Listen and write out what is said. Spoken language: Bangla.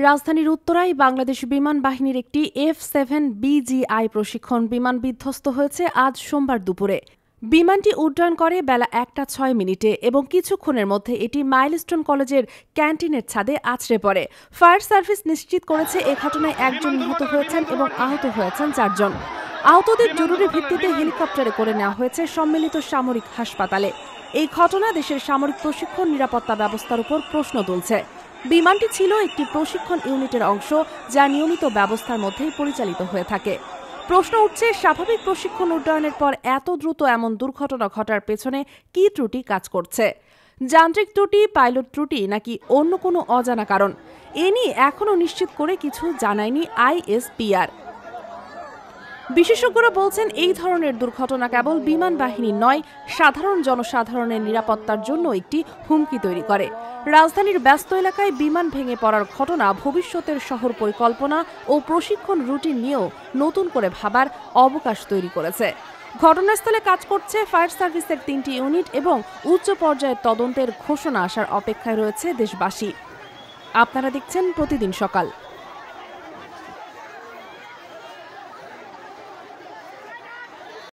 রাজধানীর উত্তরায় বাংলাদেশ বিমান বাহিনীর একটি F-7BGI প্রশিক্ষণ বিমান বিধ্বস্ত হয়েছে আজ সোমবার দুপুরে। বিমানটি উড্ডয়ন করে বেলা 1:06 এবং কিছুক্ষণের মধ্যে এটি মাইলস্টোন কলেজের ক্যান্টিনের ছাদে আছড়ে পড়ে। ফায়ার সার্ভিস নিশ্চিত করেছে এ ঘটনায় একজন নিহত হয়েছেন এবং আহত হয়েছেন 4 জন। আহতদের জরুরি ভিত্তিতে হেলিকপ্টারে করে নেওয়া হয়েছে সম্মিলিত সামরিক হাসপাতালে। এই ঘটনা দেশের সামরিক প্রশিক্ষণ নিরাপত্তা ব্যবস্থার উপর প্রশ্ন তুলছে। বিমানটি ছিল একটি প্রশিক্ষণ ইউনিটের অংশ, যা নিয়মিত ব্যবস্থার মধ্যেই পরিচালিত হয়ে থাকে। প্রশ্ন উঠছে, স্বাভাবিক প্রশিক্ষণ উড্ডয়নের পর এত দ্রুত এমন দুর্ঘটনা ঘটার পেছনে কী ত্রুটি কাজ করছে? যান্ত্রিক ত্রুটি, পাইলট ত্রুটি নাকি অন্য কোনো অজানা কারণ? এ নিয়ে এখনও নিশ্চিত করে কিছু জানায়নি ISPR। বিশেষজ্ঞরা বলছেন, এই ধরনের দুর্ঘটনা কেবল বিমান বাহিনী নয়, সাধারণ জনসাধারণের নিরাপত্তার জন্য একটি হুমকি তৈরি করে। রাজধানীর ব্যস্ত এলাকায় বিমান ভেঙে পড়ার ঘটনা ভবিষ্যতের শহর পরিকল্পনা ও প্রশিক্ষণ রুটিন নিয়েও নতুন করে ভাবার অবকাশ তৈরি করেছে। ঘটনাস্থলে কাজ করছে ফায়ার সার্ভিসের 3টি ইউনিট এবং উচ্চ পর্যায়ের তদন্তের ঘোষণা আসার অপেক্ষায় রয়েছে দেশবাসী। আপনারা দেখছেন প্রতিদিন সকাল।